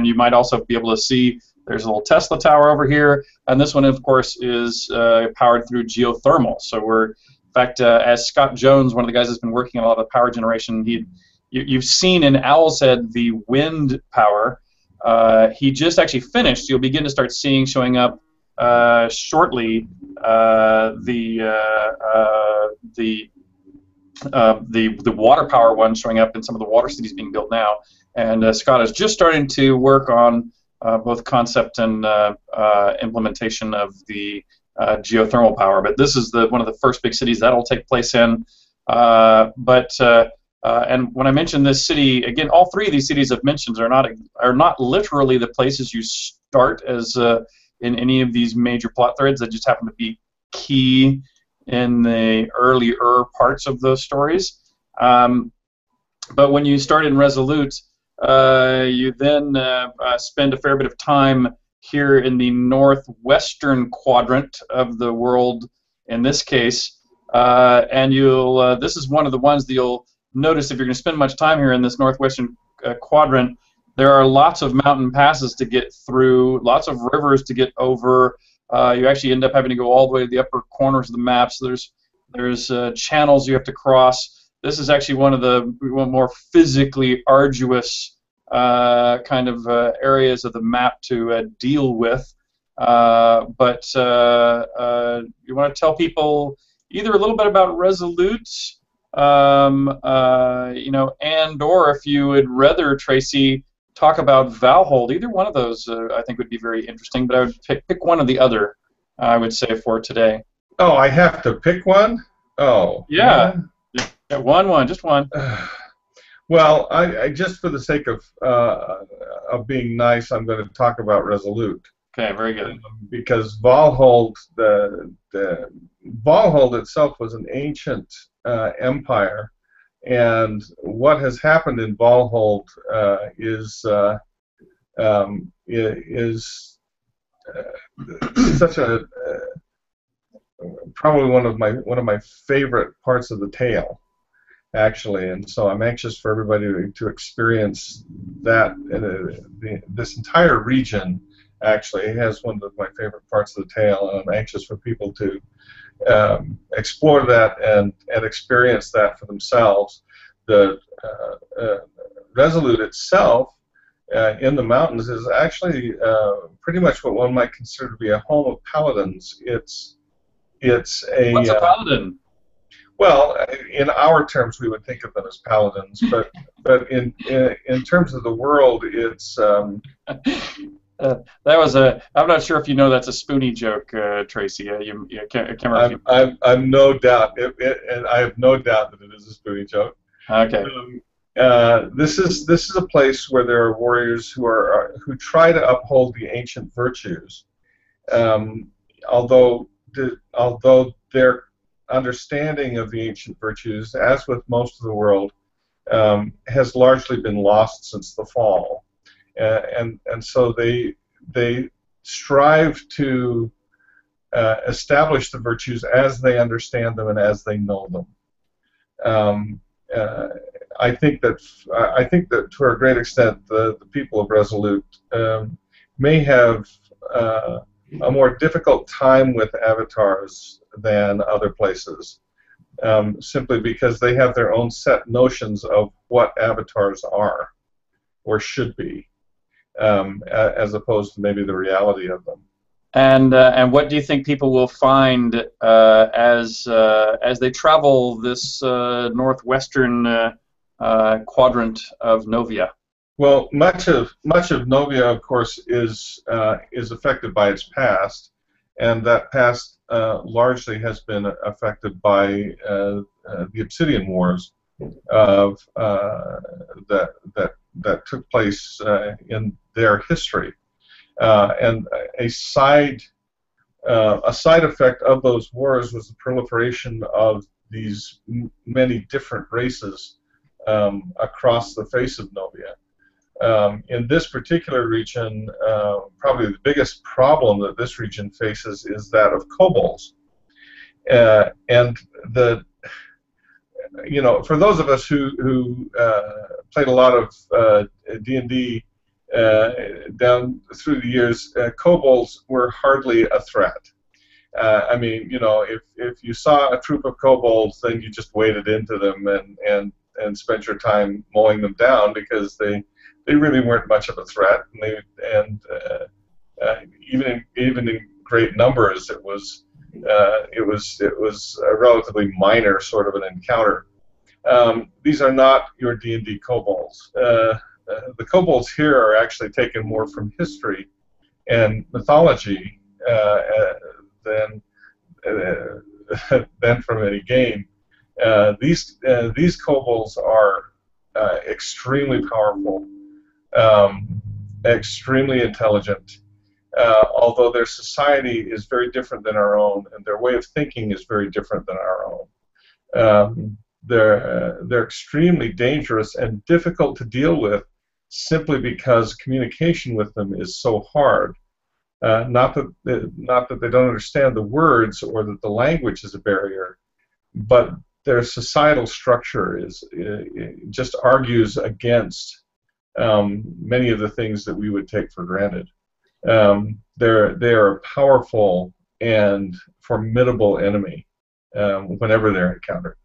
you might also be able to see there's a little Tesla tower over here, and this one, of course, is powered through geothermal. So we're, in fact, as Scott Jones, one of the guys that's been working on a lot of power generation, you've seen in Owl's Head the wind power. He just actually finished. You'll begin to start seeing showing up shortly the water power one showing up in some of the water cities being built now. And Scott is just starting to work on both concept and implementation of the geothermal power. But this is one of the first big cities that'll take place in. And when I mention this city, again, all three of these cities I've mentioned are not literally the places you start as in any of these major plot threads. That just happen to be key in the earlier parts of those stories. But when you start in Resolute, you then spend a fair bit of time here in the northwestern quadrant of the world, in this case, and this is one of the ones that you'll notice if you're going to spend much time here in this northwestern quadrant. There are lots of mountain passes to get through, lots of rivers to get over. You actually end up having to go all the way to the upper corners of the map, so there's channels you have to cross. This is actually one of the more physically arduous kind of areas of the map to deal with. But you want to tell people either a little bit about Resolute, and or if you would rather, Tracy, talk about Valhold. Either one of those I think would be very interesting, but I would pick one or the other, I would say, for today. Oh, I have to pick one? Oh. Yeah. Yeah, one, just one. Well, I just for the sake of being nice, I'm going to talk about Resolute. Okay, very good. Because Valhold, the Valhold itself was an ancient empire, and what has happened in Valhold is such a probably one of my favorite parts of the tale, actually, and so I'm anxious for everybody to experience that. This entire region actually has one of my favorite parts of the tale, and I'm anxious for people to explore that and experience that for themselves. The Resolute itself in the mountains is actually pretty much what one might consider to be a home of paladins. It's a What's a paladin? Well, in our terms, we would think of them as paladins, but in terms of the world, it's. That was a. I'm not sure if you know that's a spoony joke, Tracy. You can't remember. I've no doubt, and I have no doubt that it is a spoony joke. Okay. This is a place where there are warriors who try to uphold the ancient virtues, although their understanding of the ancient virtues, as with most of the world, has largely been lost since the fall. and so they strive to establish the virtues as they understand them and as they know them. I think that to a great extent the people of Resolute may have a more difficult time with avatars than other places, simply because they have their own set notions of what avatars are or should be, as opposed to maybe the reality of them. And what do you think people will find as they travel this northwestern quadrant of Novia? Well, much of Novia, of course, is affected by its past, and that past largely has been affected by the Obsidian Wars of that took place in their history, and a side effect of those wars was the proliferation of these many different races across the face of Novia. In this particular region, probably the biggest problem that this region faces is that of kobolds. And for those of us who played a lot of D&D down through the years, kobolds were hardly a threat. I mean, if you saw a troop of kobolds, then you just waded into them and spent your time mowing them down, because they really weren't much of a threat, and even in great numbers, it was a relatively minor sort of an encounter. These are not your D&D kobolds. The kobolds here are actually taken more from history and mythology than from any game. These kobolds are extremely powerful, extremely intelligent, although their society is very different than our own, and their way of thinking is very different than our own. They're extremely dangerous and difficult to deal with, simply because communication with them is so hard. Not that they don't understand the words or that the language is a barrier, but their societal structure just argues against many of the things that we would take for granted. They are a powerful and formidable enemy whenever they're encountered.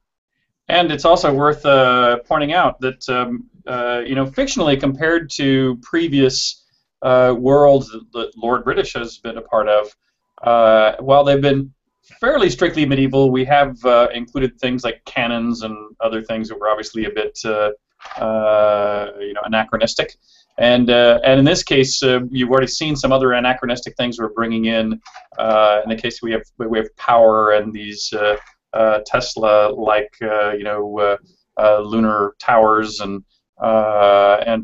And it's also worth pointing out that fictionally, compared to previous worlds that Lord British has been a part of, while they've been fairly strictly medieval, we have included things like cannons and other things that were obviously a bit anachronistic. And in this case, you've already seen some other anachronistic things we're bringing in. In the case we have power and these Tesla-like lunar towers and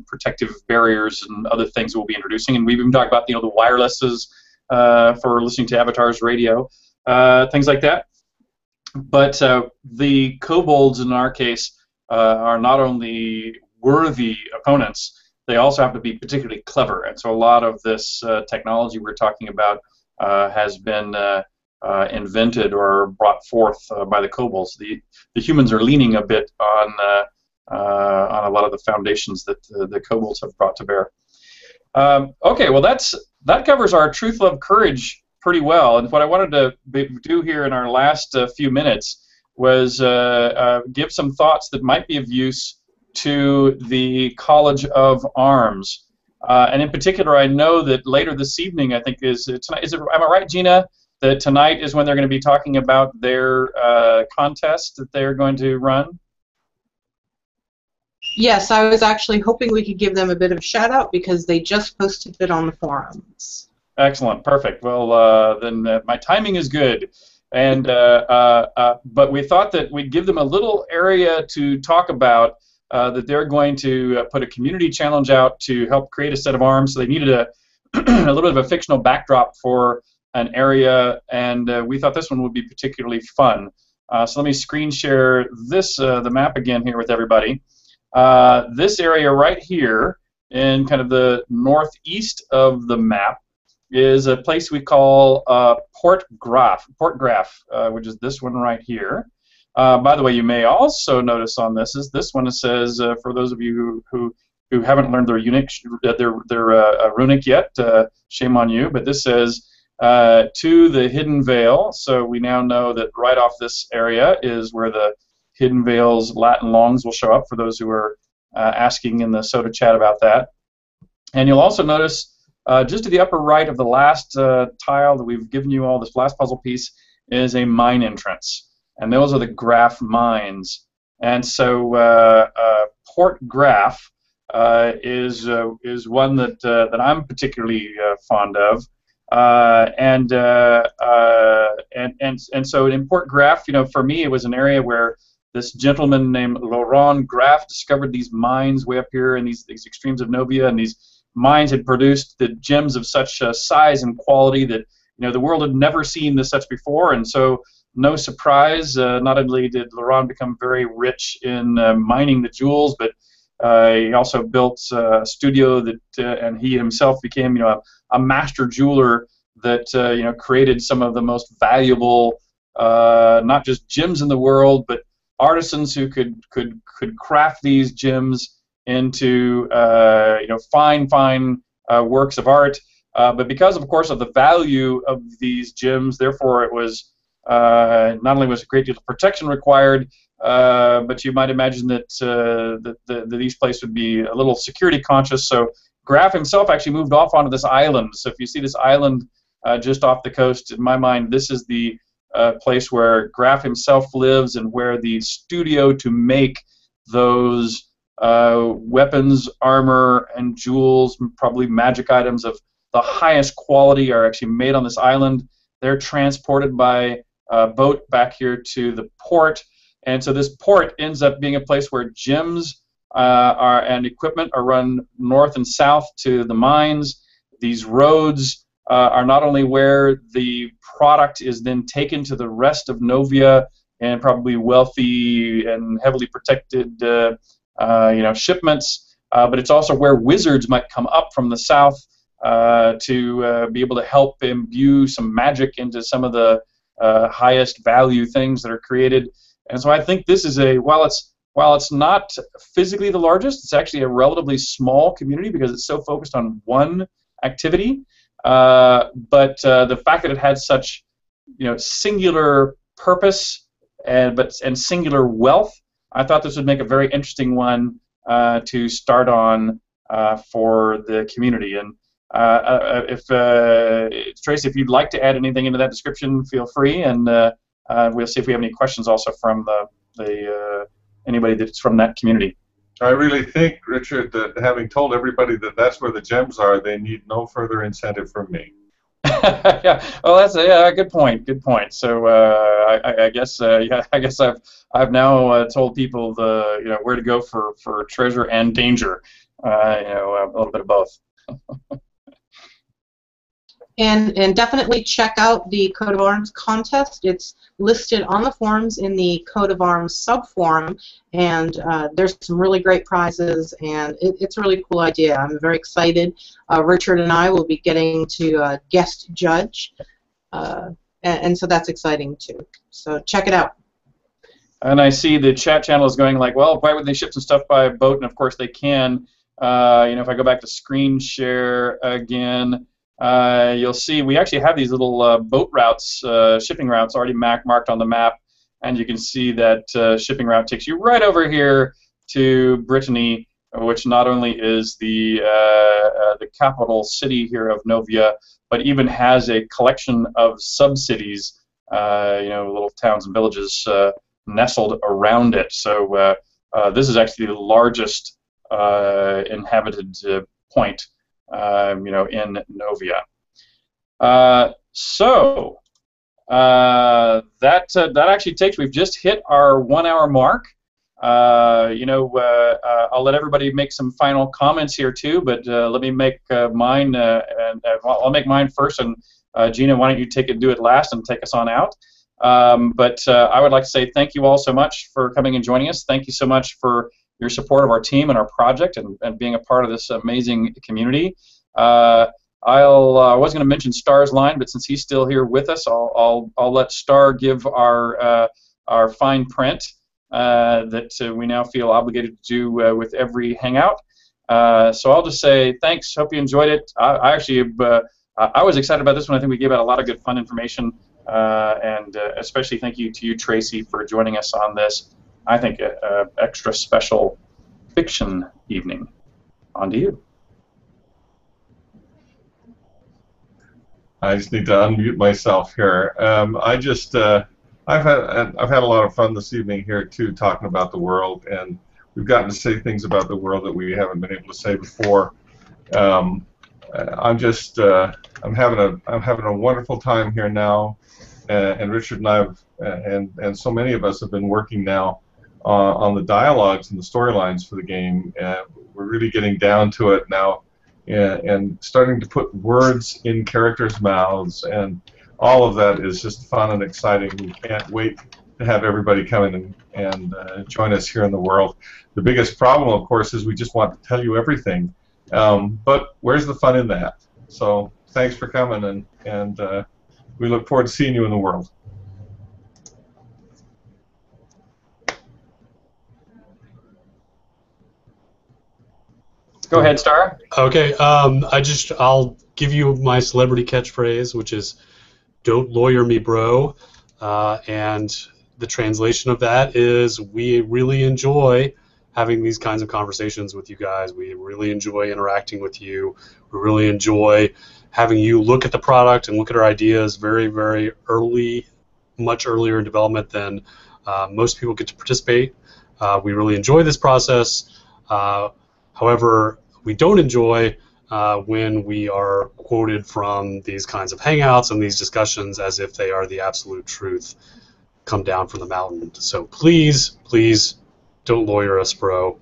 protective barriers and other things we'll be introducing. And we've even talked about the wirelesses for listening to Avatars radio, things like that. But the kobolds in our case are not only worthy opponents, they also have to be particularly clever. And so a lot of this technology we're talking about has been invented or brought forth by the kobolds. The humans are leaning a bit on a lot of the foundations that the kobolds have brought to bear. Okay, well that covers our truth, love, courage pretty well. And what I wanted to do here in our last few minutes was give some thoughts that might be of use to the College of Arms. And in particular, I know that later this evening, I think tonight. Am I right, Gina, that tonight is when they're going to be talking about their contest that they're going to run? Yes, I was actually hoping we could give them a bit of a shout out because they just posted it on the forums. Excellent, perfect. Well, then my timing is good. And but we thought that we'd give them a little area to talk about that they're going to put a community challenge out to help create a set of arms. So they needed a little bit of a fictional backdrop for an area, and we thought this one would be particularly fun. So let me screen share the map again here with everybody. This area right here in kind of the northeast of the map is a place we call Port Graf, which is this one right here. By the way, you may also notice on this is this one. It says for those of you who haven't learned their runic yet, shame on you. But this says to the Hidden Vale. So we now know that right off this area is where the Hidden Vale's Latin longs will show up. For those who are asking in the Soda chat about that, and you'll also notice. Just to the upper right of the last tile that we've given you all, this last puzzle piece, is a mine entrance. And those are the Graf mines. And so Port Graf is one that I'm particularly fond of. And so in Port Graf, you know, for me, it was an area where this gentleman named Laurent Graf discovered these mines way up here in these extremes of Novia, and these mines had produced the gems of such size and quality that, you know, the world had never seen this such before. And so, no surprise, not only did Laurent become very rich in mining the jewels, but he also built a studio that, and he himself became, you know, a master jeweler that, you know, created some of the most valuable, not just gems in the world, but artisans who could craft these gems into you know, fine works of art, but because of course of the value of these gems, therefore it was not only was a great deal of protection required, but you might imagine that these places would be a little security conscious. So Graf himself actually moved off onto this island. So if you see this island just off the coast, in my mind, this is the place where Graf himself lives and where the studio to make those weapons, armor, and jewels, probably magic items of the highest quality, are actually made on this island. They're transported by boat back here to the port, and so this port ends up being a place where gems and equipment are run north and south to the mines. These roads are not only where the product is then taken to the rest of Novia and probably wealthy and heavily protected you know, shipments, but it's also where wizards might come up from the south to be able to help imbue some magic into some of the highest value things that are created. And so I think this is while it's not physically the largest, it's actually a relatively small community because it's so focused on one activity. But the fact that it had such, you know, singular purpose and singular wealth, I thought this would make a very interesting one to start on for the community. And if Tracy, if you'd like to add anything into that description, feel free, and we'll see if we have any questions also from anybody that's from that community. I really think, Richard, that having told everybody that that's where the gems are, they need no further incentive from me. Yeah, well, that's a good point. Good point. So I guess yeah, I guess I've now told people where to go for treasure and danger. You know, a little bit of both. And definitely check out the Coat of Arms contest. It's listed on the forums in the Coat of Arms sub-forum, and there's some really great prizes, and it's a really cool idea. I'm very excited. Richard and I will be getting to guest judge, and so that's exciting too. So check it out. And I see the chat channel is going like, well, why would they ship some stuff by boat? And of course they can. You know, if I go back to screen share again, you'll see we actually have these little boat routes, shipping routes already marked on the map, and you can see that shipping route takes you right over here to Britannia, which not only is the capital city here of Novia, but even has a collection of sub-cities, you know, little towns and villages nestled around it. So this is actually the largest inhabited point, you know, in Novia. So that actually takes. We've just hit our 1 hour mark. You know, I'll let everybody make some final comments here too, but let me make mine, and I'll make mine first. And Gina, why don't you do it last and take us on out? But I would like to say thank you all so much for coming and joining us. Thank you so much for your support of our team and our project and being a part of this amazing community. I was going to mention Star's line, but since he's still here with us, I'll let Star give our fine print that we now feel obligated to do with every hangout. So I'll just say thanks. Hope you enjoyed it. I actually I was excited about this one. I think we gave out a lot of good fun information, and especially thank you to you, Tracy, for joining us on this. I think extra special fiction evening. On to you. I just need to unmute myself here. I've had a lot of fun this evening here too, talking about the world, and we've gotten to say things about the world that we haven't been able to say before. I'm having a wonderful time here now, and Richard and I and so many of us have been working now on the dialogues and the storylines for the game. We're really getting down to it now. And starting to put words in characters' mouths, and all of that is just fun and exciting. We can't wait to have everybody come in and join us here in the world. The biggest problem, of course, is we just want to tell you everything. But where's the fun in that? So thanks for coming, and we look forward to seeing you in the world. Go ahead, Star. Okay, I'll give you my celebrity catchphrase, which is "Don't lawyer me, bro," and the translation of that is we really enjoy having these kinds of conversations with you guys. We really enjoy interacting with you. We really enjoy having you look at the product and look at our ideas very, very early, much earlier in development than most people get to participate. We really enjoy this process. However, we don't enjoy when we are quoted from these kinds of hangouts and these discussions as if they are the absolute truth come down from the mountain. So please, please don't lawyer us, bro.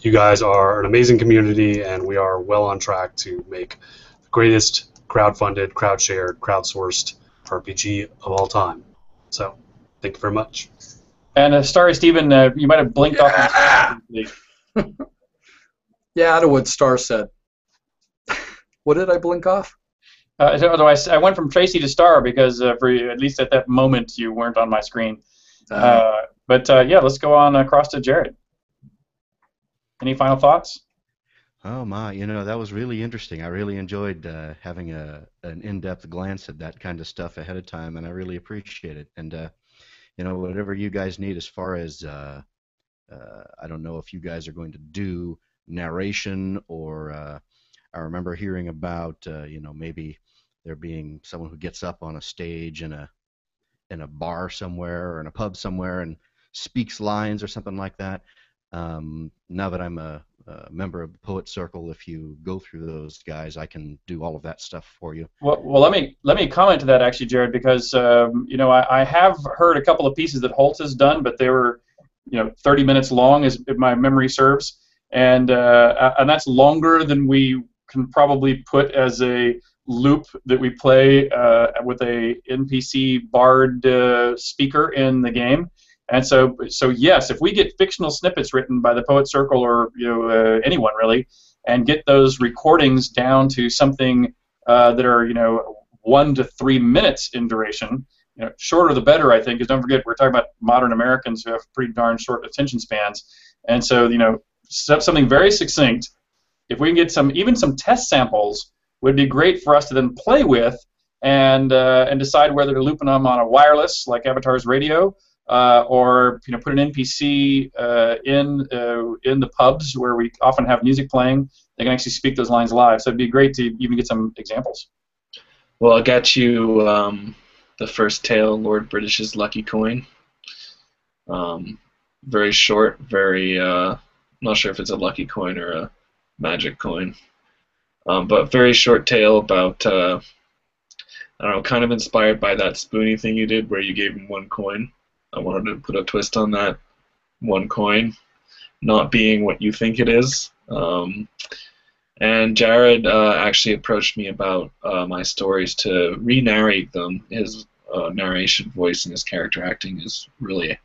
You guys are an amazing community, and we are well on track to make the greatest crowd-funded, crowd-shared, crowd-sourced RPG of all time. So thank you very much. And Starry Stephen, you might have blinked off. Yeah, out of what Star said. What did I blink off? I went from Tracy to Star because for at least at that moment you weren't on my screen. But yeah, let's go on across to Jared. Any final thoughts? Oh my, that was really interesting. I really enjoyed having an in-depth glance at that kind of stuff ahead of time, and I really appreciate it. And whatever you guys need as far as I don't know if you guys are going to do narration, or I remember hearing about maybe there being someone who gets up on a stage in a bar somewhere or in a pub somewhere and speaks lines or something like that. Now that I'm a member of the Poet Circle, if you go through those guys, I can do all of that stuff for you. Well, let me comment to that actually, Jared, because I have heard a couple of pieces that Holt has done, but they were 30 minutes long, if my memory serves. And that's longer than we can probably put as a loop that we play with a NPC bard speaker in the game. And so yes, if we get fictional snippets written by the Poet Circle or anyone really, and get those recordings down to something that are 1 to 3 minutes in duration, shorter the better, I think. Because don't forget, we're talking about modern Americans who have pretty darn short attention spans, and so something very succinct. If we can get even some test samples, would be great for us to then play with and decide whether to loop them on a wireless like Avatar's radio, or put an NPC in the pubs where we often have music playing. They can actually speak those lines live. So it'd be great to even get some examples. Well, I'll get you the first tale, Lord British's Lucky Coin. Very short, very. Not sure if it's a lucky coin or a magic coin, but very short tale about, I don't know, kind of inspired by that Spoonie thing you did where you gave him 1 coin. I wanted to put a twist on that 1 coin not being what you think it is. And Jared actually approached me about my stories to re-narrate them. His narration voice and his character acting is really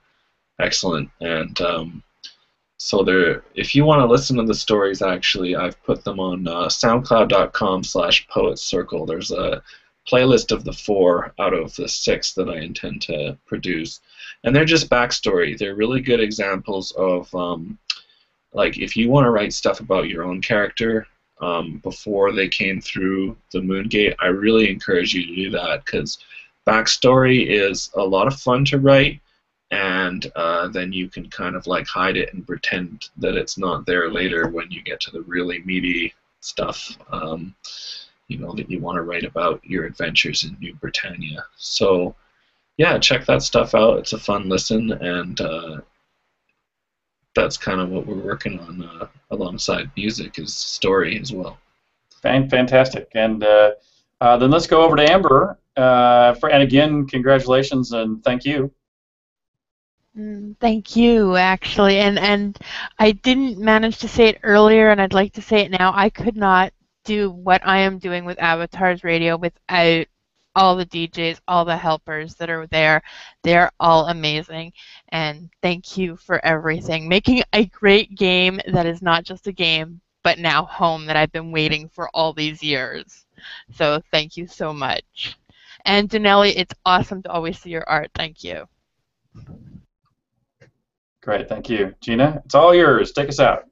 excellent, and So there, if you want to listen to the stories, actually, I've put them on SoundCloud.com/PoetCircle. There's a playlist of the 4 out of the 6 that I intend to produce, and they're just backstory. They're really good examples of, like, if you want to write stuff about your own character before they came through the Moongate, I really encourage you to do that, because backstory is a lot of fun to write. And then you can kind of like hide it and pretend that it's not there later when you get to the really meaty stuff, you know, that you want to write about your adventures in New Britannia. So, yeah, check that stuff out. It's a fun listen, and that's kind of what we're working on alongside music, is story as well. Fantastic. And then let's go over to Amber. And again, congratulations and thank you. Thank you, actually, and I didn't manage to say it earlier, and I'd like to say it now. I could not do what I am doing with Avatars Radio without all the DJs, all the helpers that are there. They're all amazing, and thank you for everything. Making a great game that is not just a game, but now home, that I've been waiting for all these years. So thank you so much. And Danelli, it's awesome to always see your art. Thank you. Great, thank you. Gina, it's all yours. Take us out.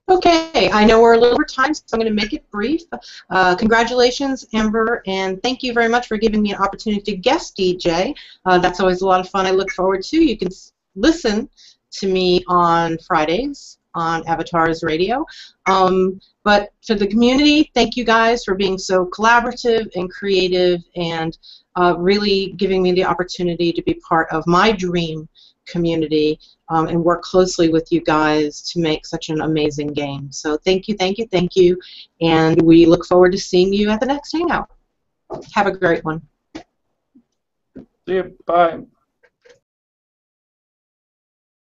Okay, I know we're a little over time, so I'm going to make it brief. Congratulations, Amber, and thank you very much for giving me an opportunity to guest DJ. That's always a lot of fun. I look forward to. You can listen to me on Fridays on Avatars Radio. But to the community, thank you guys for being so collaborative and creative, and really giving me the opportunity to be part of my dream community and work closely with you guys to make such an amazing game. So thank you, thank you, thank you, and we look forward to seeing you at the next Hangout. Have a great one. See you. Bye.